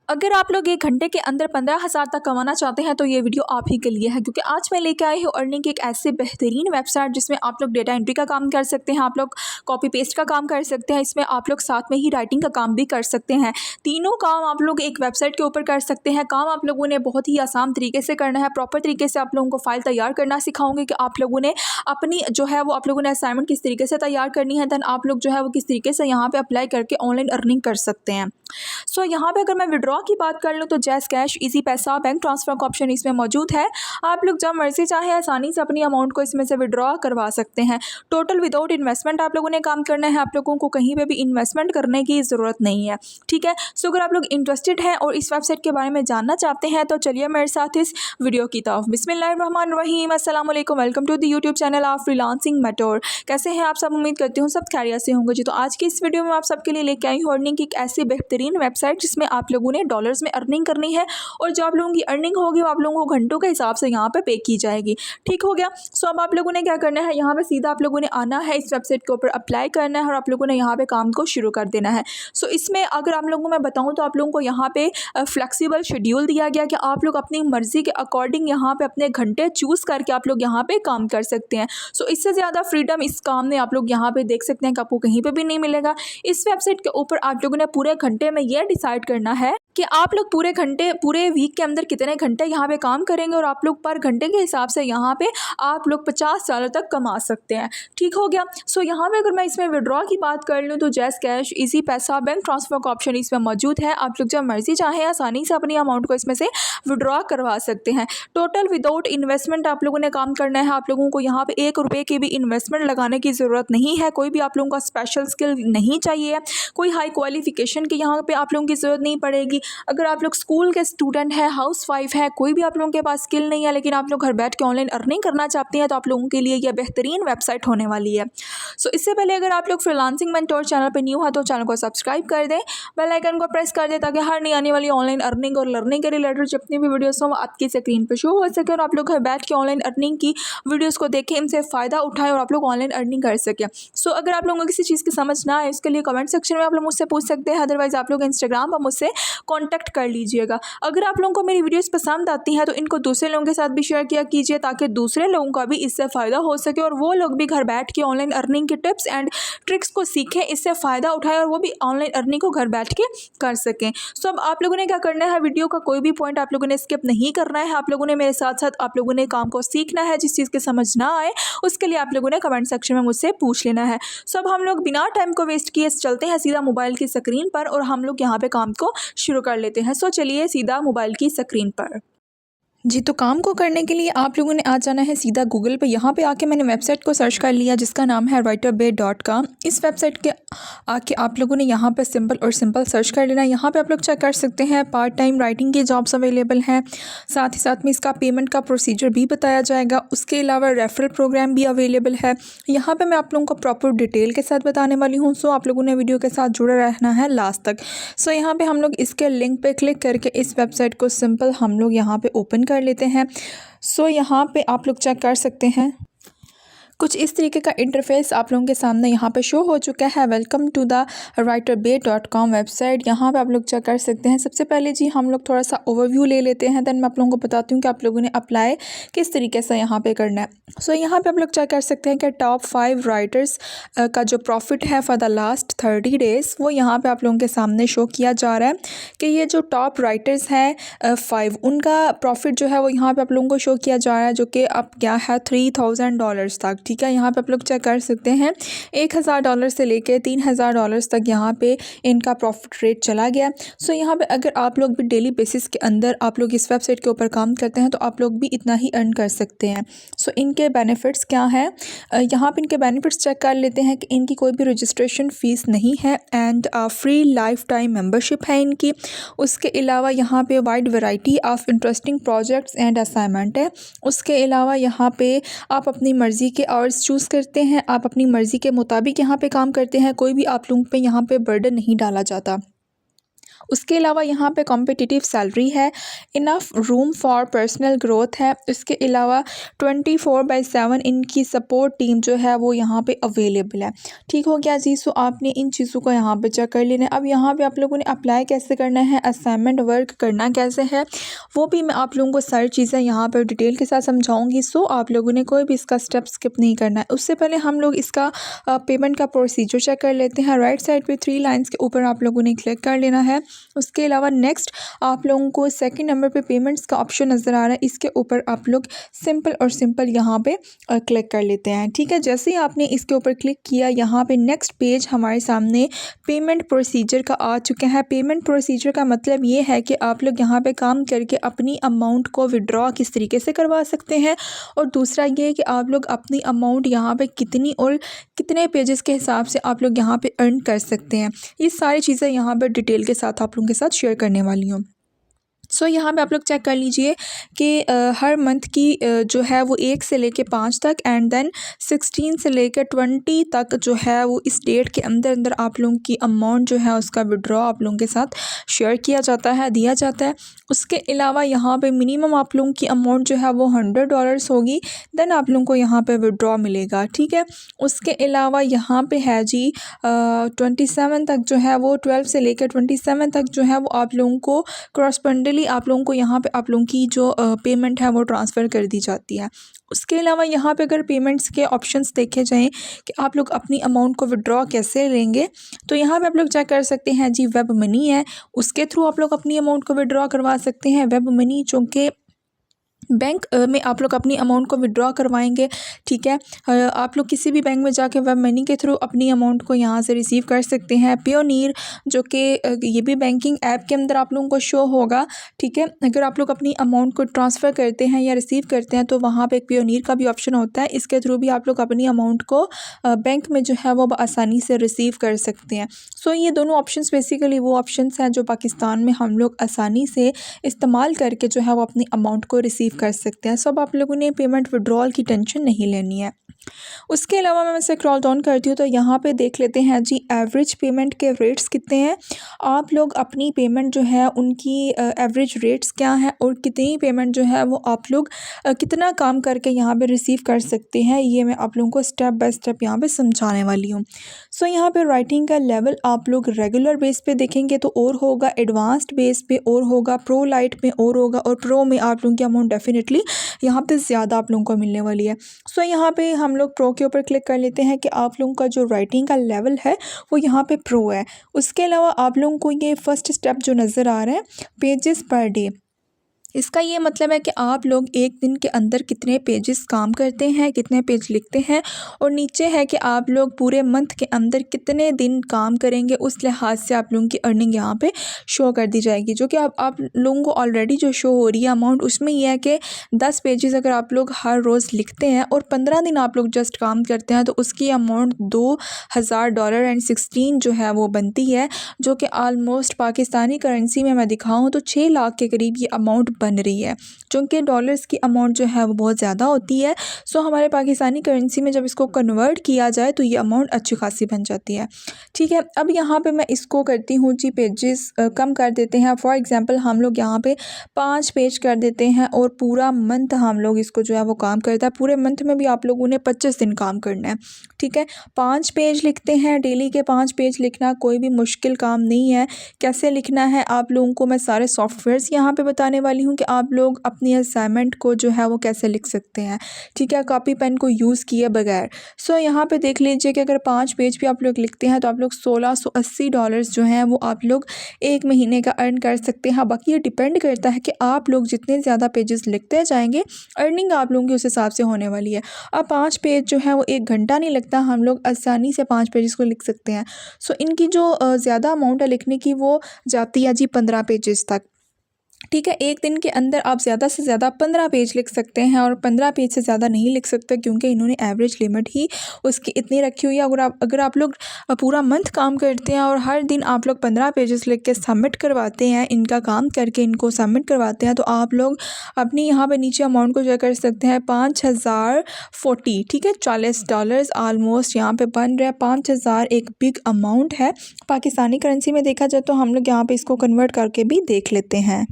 अगर आप लोग 1 घंटे के अंदर 15,000 तक कमाना चाहते हैं तो ये वीडियो आप ही के लिए है, क्योंकि आज मैं लेके आई हूँ अर्निंग की एक ऐसी बेहतरीन वेबसाइट जिसमें आप लोग डेटा एंट्री का काम कर सकते हैं, आप लोग कॉपी पेस्ट का काम कर सकते हैं, इसमें आप लोग साथ में ही राइटिंग का काम भी कर सकते हैं। तीनों काम आप लोग एक वेबसाइट के ऊपर कर सकते हैं। काम आप लोगों ने बहुत ही आसान तरीके से करना है, प्रॉपर तरीके से आप लोगों को फाइल तैयार करना सिखाऊंगी कि आप लोगों ने अपनी जो है वो आप लोगों ने असाइनमेंट किस तरीके से तैयार करनी है, देन आप लोग जो है वो किस तरीके से यहाँ पे अप्लाई करके ऑनलाइन अर्निंग कर सकते हैं। सो यहाँ पे अगर मैं विड्रॉ की बात कर लूँ तो जैस कैश, इजी पैसा, बैंक ट्रांसफ़र का ऑप्शन इसमें मौजूद है। आप लोग जब मर्जी चाहे आसानी से अपनी अमाउंट को इसमें से विड्रॉ करवा सकते हैं। टोटल विदाउट इन्वेस्टमेंट आप लोगों ने काम करना है, आप लोगों को कहीं पे भी इन्वेस्टमेंट करने की ज़रूरत नहीं है, ठीक है। सो अगर आप लोग इंटरेस्टेड हैं और इस वेबसाइट के बारे में जानना चाहते हैं तो चलिए मेरे साथ इस वीडियो की तरफ। बिस्मिल्लाहिर्रहमानिर्रहीम, अस्सलाम वालेकुम, welcome to the YouTube channel of freelancing method. कैसे हैं आप सब? उम्मीद करती हूँ सब खैरियत से होंगे जी। तो आज की इस वीडियो में आप सबके लिए लेके आई हूँ अर्निंग की एक ऐसी बेहतरीन वेबसाइट जिसमें आप लोगों ने डॉलर्स में अर्निंग करनी है और जो आप लोगों की अर्निंग होगी वो आप लोगों को घंटों के हिसाब से यहाँ पे की जाएगी, ठीक हो गया। सो अब आप लोगों ने क्या करना है, यहाँ पे सीधा आप लोगों ने आना है, इस वेबसाइट के ऊपर अप्लाई करना है और आप लोगों ने यहाँ पे काम को शुरू कर देना है। सो इसमें अगर आप लोगों को मैं बताऊँ तो आप लोगों को यहाँ पे फ्लेक्सिबल शेड्यूल दिया गया कि आप लोग अपनी मर्जी के अकॉर्डिंग यहाँ पे अपने घंटे चूज़ करके आप लोग यहाँ पे काम कर सकते हैं। सो इससे ज़्यादा फ्रीडम इस काम में आप लोग यहाँ पे देख सकते हैं कि आपको कहीं पे भी नहीं मिलेगा। इस वेबसाइट के ऊपर आप लोगों ने पूरे घंटे में ये डिसाइड करना है कि आप लोग पूरे वीक के अंदर कितने घंटे यहाँ पे काम करेंगे और आप लोग पर घंटे के हिसाब से यहाँ पे आप लोग 50 सालों तक कमा सकते हैं, ठीक हो गया। सो यहाँ पे अगर मैं इसमें विड्रॉ की बात कर लूँ तो जैस कैश, इजी पैसा, बैंक ट्रांसफ़र का ऑप्शन इसमें मौजूद है। आप लोग जब मर्जी चाहें आसानी से अपनी अमाउंट को इसमें से विड्रॉ करवा सकते हैं। टोटल विदाउट इन्वेस्टमेंट आप लोगों ने काम करना है। आप लोगों को यहाँ पे 1 रुपये की भी इन्वेस्टमेंट लगाने की ज़रूरत नहीं है। कोई भी आप लोगों का स्पेशल स्किल नहीं चाहिए, कोई हाई क्वालिफिकेशन की यहाँ पे आप लोगों की ज़रूरत नहीं पड़ेगी। अगर आप लोग स्कूल के स्टूडेंट हैं, हाउस वाइफ है, कोई भी आप लोगों के पास स्किल नहीं है लेकिन आप लोग घर बैठ के ऑनलाइन अर्निंग करना चाहते हैं तो आप लोगों के लिए यह बेहतरीन वेबसाइट होने वाली है। सो इससे पहले अगर आप लोग फ्रीलांसिंग मेंटोर चैनल पर न्यू है तो चैनल को सब्सक्राइब कर दें, बेल आइकन को प्रेस कर दें ताकि हर नई आने वाली ऑनलाइन अर्निंग और लर्निंग के रिलेटेड जितनी भी वीडियोस हो आपकी स्क्रीन पर शो हो सके और आप लोग घर बैठ के ऑनलाइन अर्निंग की वीडियोस को देखें, इनसे फ़ायदा उठाएं और आप लोग ऑनलाइन अर्निंग कर सकें। सो अगर आप लोगों को किसी चीज़ की समझ ना आए उसके लिए कमेंट सेक्शन में आप लोग मुझसे पूछ सकते हैं, अदरवाइज आप लोग इंस्टाग्राम पर मुझसे कॉन्टैक्ट कर लीजिएगा। अगर आप लोगों को मेरी वीडियोस पसंद आती हैं तो इनको दूसरे लोगों के साथ भी शेयर किया कीजिए ताकि दूसरे लोगों का भी इससे फ़ायदा हो सके और वो लोग भी घर बैठ के ऑनलाइन अर्निंग के टिप्स एंड ट्रिक्स को सीखें, इससे फ़ायदा उठाएं और वो भी ऑनलाइन अर्निंग को घर बैठ के कर सकें। सो अब आप लोगों ने क्या करना है, वीडियो का कोई भी पॉइंट आप लोगों ने स्किप नहीं करना है। आप लोगों ने मेरे साथ साथ आप लोगों ने काम को सीखना है। जिस चीज़ की समझ ना आए उसके लिए आप लोगों ने कमेंट सेक्शन में मुझसे पूछ लेना है। सो अब हम लोग बिना टाइम को वेस्ट किए चलते हैं सीधा मोबाइल की स्क्रीन पर और हम लोग यहाँ पे काम को शुरू कर लेते हैं। सो चलिए सीधा मोबाइल की स्क्रीन पर जी। तो काम को करने के लिए आप लोगों ने आ जाना है सीधा गूगल पे। यहाँ पे आके मैंने वेबसाइट को सर्च कर लिया जिसका नाम है writerbay.com। इस वेबसाइट के आके आप लोगों ने यहाँ पे सिंपल सर्च कर लेना। यहाँ पे आप लोग चेक कर सकते हैं पार्ट टाइम राइटिंग की जॉब्स अवेलेबल हैं, साथ ही साथ में इसका पेमेंट का प्रोसीजर भी बताया जाएगा। उसके अलावा रेफरल प्रोग्राम भी अवेलेबल है। यहाँ पर मैं आप लोगों को प्रॉपर डिटेल के साथ बताने वाली हूँ। सो आप लोगों ने वीडियो के साथ जुड़े रहना है लास्ट तक। सो यहाँ पर हम लोग इसके लिंक पर क्लिक करके इस वेबसाइट को सिंपल हम लोग यहाँ पर ओपन कर लेते हैं। सो यहाँ पे आप लोग चेक कर सकते हैं कुछ इस तरीके का इंटरफेस आप लोगों के सामने यहाँ पे शो हो चुका है। Welcome to the writerbay.com website. यहाँ पे आप लोग चेक कर सकते हैं। सबसे पहले जी हम लोग थोड़ा सा ओवरव्यू ले लेते हैं, देन मैं आप लोगों को बताती हूँ कि आप लोगों ने अप्लाई किस तरीके से यहाँ पे करना है। सो यहाँ पे आप लोग चेक कर सकते हैं कि टॉप 5 राइटर्स का जो प्रॉफिट है फॉर द लास्ट 30 डेज़ वो यहाँ पर आप लोगों के सामने शो किया जा रहा है कि ये जो टॉप राइटर्स हैं 5 उनका प्रॉफिट जो है वो यहाँ पर आप लोगों को शो किया जा रहा है, जो कि अब क्या है $3000 तक, ठीक है। यहाँ पे आप लोग चेक कर सकते हैं $1000 से लेके $3000 तक यहाँ पे इनका प्रॉफिट रेट चला गया। सो यहाँ पे अगर आप लोग भी डेली बेसिस के अंदर आप लोग इस वेबसाइट के ऊपर काम करते हैं तो आप लोग भी इतना ही अर्न कर सकते हैं। सो इनके बेनिफिट्स क्या हैं, यहाँ पे इनके बेनिफिट्स चेक कर लेते हैं कि इनकी कोई भी रजिस्ट्रेशन फ़ीस नहीं है and free life time membership है इनकी। उसके अलावा यहाँ पे wide variety of interesting projects and assignment है। उसके अलावा यहाँ पे आप अपनी मर्ज़ी के आवर्स चूज़ करते हैं, आप अपनी मर्ज़ी के मुताबिक यहाँ पे काम करते हैं, कोई भी आप लोगों पे यहाँ पे बर्डन नहीं डाला जाता। उसके अलावा यहाँ पे कॉम्पिटिटिव सैलरी है, enough room for personal growth है। इसके अलावा 24/7 इनकी सपोर्ट टीम जो है वो यहाँ पे अवेलेबल है। ठीक हो गया जी। सो आपने इन चीज़ों को यहाँ पे चेक कर लेना है। अब यहाँ पे आप लोगों ने अप्लाई कैसे करना है, असाइनमेंट वर्क करना कैसे है, वो भी मैं आप लोगों को सारी चीज़ें यहाँ पर डिटेल के साथ समझाऊंगी। सो आप लोगों ने कोई भी इसका स्टेप स्किप नहीं करना है। उससे पहले हम लोग इसका पेमेंट का प्रोसीजर चेक कर लेते हैं। राइट साइड पे 3 लाइन्स के ऊपर आप लोगों ने क्लिक कर लेना है। उसके अलावा नेक्स्ट आप लोगों को सेकंड नंबर पे पेमेंट्स का ऑप्शन नज़र आ रहा है, इसके ऊपर आप लोग सिंपल यहाँ पे क्लिक कर लेते हैं। ठीक है, जैसे ही आपने इसके ऊपर क्लिक किया, यहाँ पे नेक्स्ट पेज हमारे सामने पेमेंट प्रोसीजर का आ चुका है। पेमेंट प्रोसीजर का मतलब ये है कि आप लोग यहाँ पे काम करके अपनी अमाउंट को विड्रॉ किस तरीके से करवा सकते हैं, और दूसरा ये कि आप लोग अपनी अमाउंट यहाँ पे कितनी और कितने पेजेस के हिसाब से आप लोग यहाँ पे अर्न कर सकते हैं। ये सारी चीज़ें यहाँ पर डिटेल के साथ आप लोगों के साथ शेयर करने वाली हूँ। सो यहाँ पे आप लोग चेक कर लीजिए कि हर मंथ की जो है वो 1 से लेके 5 तक एंड देन 16 से लेकर 20 तक जो है वो इस डेट के अंदर अंदर आप लोगों की अमाउंट जो है उसका विड्रॉ आप लोगों के साथ शेयर किया जाता है, दिया जाता है। उसके अलावा यहाँ पे मिनिमम आप लोगों की अमाउंट जो है वो $100 होगी, देन आप लोगों को यहाँ पे विड्रॉ मिलेगा। ठीक है, उसके अलावा यहाँ पे है जी 27 तक जो है वो 12 से लेकर 27 तक जो है वो आप लोगों को क्रॉसपेंडली आप लोगों को यहाँ पे आप लोगों की जो पेमेंट है वो ट्रांसफ़र कर दी जाती है। उसके अलावा यहाँ पे अगर पेमेंट्स के ऑप्शंस देखे जाएँ कि आप लोग अपनी अमाउंट को विड्रॉ कैसे लेंगे, तो यहाँ पे आप लोग चेक कर सकते हैं जी, वेब मनी है, उसके थ्रू आप लोग अपनी अमाउंट को विड्रॉ करवा सकते हैं। वेब मनी जो कि बैंक में आप लोग अपनी अमाउंट को विड्रॉ करवाएंगे। ठीक है, आप लोग किसी भी बैंक में जाके वेब मनी के थ्रू अपनी अमाउंट को यहाँ से रिसीव कर सकते हैं। पेयोनीर जो कि ये भी बैंकिंग ऐप के अंदर आप लोगों को शो होगा। ठीक है, अगर आप लोग अपनी अमाउंट को ट्रांसफ़र करते हैं या रिसीव करते हैं तो वहाँ पे एक पेयोनीर का भी ऑप्शन होता है, इसके थ्रू भी आप लोग अपनी अमाउंट को बैंक में जो है वो आसानी से रिसीव कर सकते हैं। सो ये दोनों ऑप्शंस बेसिकली वो ऑप्शंस हैं जो पाकिस्तान में हम लोग आसानी से इस्तेमाल करके जो है वो अपनी अमाउंट को रिसीव कर सकते हैं। सब आप लोगों ने पेमेंट विड्रॉल की टेंशन नहीं लेनी है। उसके अलावा मैं इसे स्क्रॉल डाउन करती हूँ तो यहाँ पे देख लेते हैं जी एवरेज पेमेंट के रेट्स कितने हैं। आप लोग अपनी पेमेंट जो है उनकी एवरेज रेट्स क्या हैं और कितनी पेमेंट जो है वो आप लोग कितना काम करके यहाँ पे रिसीव कर सकते हैं, ये मैं आप लोगों को स्टेप बाय स्टेप यहाँ पे समझाने वाली हूँ। सो यहाँ पे राइटिंग का लेवल आप लोग रेगुलर बेस पे देखेंगे तो और होगा, एडवांस्ड बेस पे और होगा, प्रो लाइट में और होगा, और प्रो में आप लोगों की अमाउंट डेफिनेटली यहाँ पे ज़्यादा आप लोगों को मिलने वाली है। सो यहाँ पे हम लोग प्रो के ऊपर क्लिक कर लेते हैं कि आप लोगों का जो राइटिंग का लेवल है वो यहाँ पे प्रो है। उसके अलावा आप लोगों को ये फर्स्ट स्टेप जो नज़र आ रहा है पेजेस पर डे, इसका ये मतलब है कि आप लोग एक दिन के अंदर कितने पेजेस काम करते हैं, कितने पेज लिखते हैं, और नीचे है कि आप लोग पूरे मंथ के अंदर कितने दिन काम करेंगे, उस लिहाज से आप लोगों की अर्निंग यहाँ पे शो कर दी जाएगी। जो कि आप लोगों को ऑलरेडी जो शो हो रही है अमाउंट, उसमें यह है कि 10 पेजेस अगर आप लोग हर रोज़ लिखते हैं और 15 दिन आप लोग जस्ट काम करते हैं तो उसकी अमाउंट $2016 जो है वो बनती है, जो कि आलमोस्ट पाकिस्तानी करेंसी में मैं दिखाऊँ तो 6 लाख के करीब ये अमाउंट बन रही है, क्योंकि डॉलर्स की अमाउंट जो है वो बहुत ज़्यादा होती है। सो हमारे पाकिस्तानी करेंसी में जब इसको कन्वर्ट किया जाए तो ये अमाउंट अच्छी खासी बन जाती है। ठीक है, अब यहाँ पे मैं इसको करती हूँ जी पेजेस कम कर देते हैं। फॉर एग्जांपल हम लोग यहाँ पे 5 पेज कर देते हैं और पूरा मंथ हम लोग इसको जो है वो काम करता है। पूरे मंथ में भी आप लोगों ने 25 दिन काम करना है। ठीक है, 5 पेज लिखते हैं, डेली के 5 पेज लिखना कोई भी मुश्किल काम नहीं है। कैसे लिखना है आप लोगों को मैं सारे सॉफ्टवेयर्स यहाँ पे बताने वाली हूँ कि आप लोग अपनी असाइनमेंट को जो है वो कैसे लिख सकते हैं। ठीक है, कॉपी पेन को यूज़ किए बगैर। सो यहाँ पे देख लीजिए कि अगर 5 पेज भी आप लोग लिखते हैं तो आप लोग $1680 जो हैं वो आप लोग एक महीने का अर्न कर सकते हैं। बाकी ये डिपेंड करता है कि आप लोग जितने ज़्यादा पेजेस लिखते जाएंगे अर्निंग आप लोगों की उस हिसाब से होने वाली है। अब 5 पेज जो है वो 1 घंटा नहीं लगता, हम लोग आसानी से 5 पेजेस को लिख सकते हैं। सो इनकी जो ज़्यादा अमाउंट है लिखने की वो जाती है जी 15 पेजेस तक। ठीक है। एक दिन के अंदर आप ज़्यादा से ज़्यादा 15 पेज लिख सकते हैं और 15 पेज से ज़्यादा नहीं लिख सकते क्योंकि इन्होंने एवरेज लिमिट ही उसकी इतनी रखी हुई है। अगर आप लोग पूरा मंथ काम करते हैं और हर दिन आप लोग 15 पेजेस लिख के सबमिट करवाते हैं, इनका काम करके इनको सबमिट करवाते हैं, तो आप लोग अपनी यहाँ पे नीचे अमाउंट को चेक कर सकते हैं। 5040, ठीक है, $40 ऑलमोस्ट यहाँ पे बन रहा है। 5000 एक बिग अमाउंट है। पाकिस्तानी करेंसी में देखा जाए तो हम लोग यहाँ पे इसको कन्वर्ट करके भी देख लेते हैं।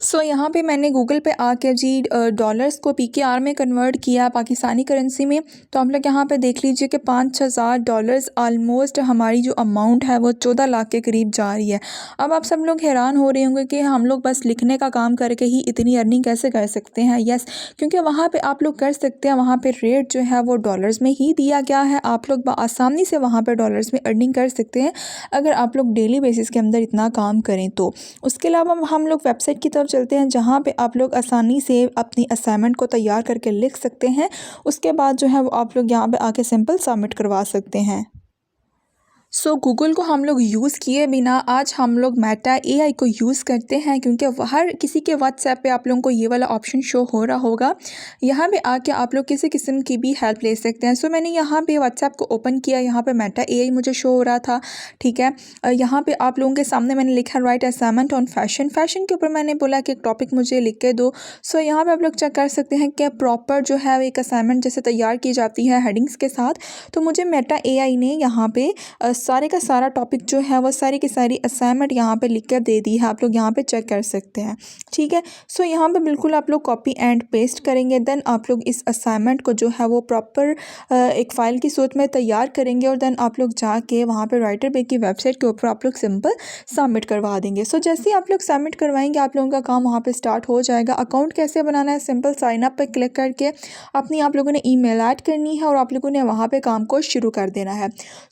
यहाँ पे मैंने गूगल पे आके जी डॉलर्स को PKR में कन्वर्ट किया पाकिस्तानी करेंसी में। तो हम लोग यहाँ पे देख लीजिए कि $5000 ऑलमोस्ट हमारी जो अमाउंट है वो 14 लाख के करीब जा रही है। अब आप सब लोग हैरान हो रहे होंगे कि हम लोग बस लिखने का काम करके ही इतनी अर्निंग कैसे कर सकते हैं। यस, क्योंकि वहाँ पर आप लोग कर सकते हैं। वहाँ पर रेट जो है वो डॉलर्स में ही दिया गया है। आप लोग आसानी से वहाँ पर डॉलर्स में अर्निंग कर सकते हैं अगर आप लोग डेली बेसिस के अंदर इतना काम करें तो। उसके अलावा हम लोग वेबसाइट की तरफ चलते हैं जहाँ पे आप लोग आसानी से अपनी असाइनमेंट को तैयार करके लिख सकते हैं। उसके बाद जो है वो आप लोग यहाँ पे आके सिंपल सबमिट करवा सकते हैं। गूगल को हम लोग यूज़ किए बिना आज हम लोग मेटा AI को यूज़ करते हैं क्योंकि हर किसी के व्हाट्सएप पे आप लोगों को ये वाला ऑप्शन शो हो रहा होगा। यहाँ पे आके आप लोग किसी किस्म की भी हेल्प ले सकते हैं। मैंने यहाँ पे व्हाट्सएप को ओपन किया, यहाँ पे मेटा AI मुझे शो हो रहा था, ठीक है। यहाँ पे आप लोगों के सामने मैंने लिखा राइट असाइनमेंट ऑन फैशन के ऊपर मैंने बोला कि एक टॉपिक मुझे लिख के दो। यहाँ पर आप लोग चेक कर सकते हैं कि प्रॉपर जो है एक असाइनमेंट जैसे तैयार की जाती है हेडिंग्स के साथ, तो मुझे मेटा AI ने यहाँ पे सारे का सारा टॉपिक जो है वो सारी की सारी असाइनमेंट यहाँ पे लिख कर दे दी है। आप लोग यहाँ पे चेक कर सकते हैं, ठीक है। यहाँ पे बिल्कुल आप लोग कॉपी एंड पेस्ट करेंगे, देन आप लोग इस असाइनमेंट को जो है वो प्रॉपर एक फ़ाइल की सूरत में तैयार करेंगे और देन आप लोग जाके वहाँ पे राइटर बे की वेबसाइट के ऊपर आप लोग सिंपल सबमिट करवा देंगे। जैसे ही आप लोग सबमिट करवाएंगे आप लोगों का काम वहाँ पर स्टार्ट हो जाएगा। अकाउंट कैसे बनाना है, सिंपल साइन अप पर क्लिक करके अपनी आप लोगों ने ईमेल ऐड करनी है और आप लोगों ने वहाँ पर काम को शुरू कर देना है।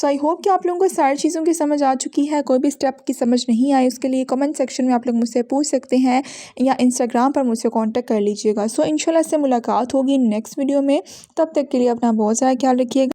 आई होप कि आप लोगों को सारी चीज़ों की समझ आ चुकी है। कोई भी स्टेप की समझ नहीं आई उसके लिए कमेंट सेक्शन में आप लोग मुझसे पूछ सकते हैं या इंस्टाग्राम पर मुझसे कांटेक्ट कर लीजिएगा। इंशाल्लाह से मुलाकात होगी नेक्स्ट वीडियो में। तब तक के लिए अपना बहुत सारा ख्याल रखिएगा।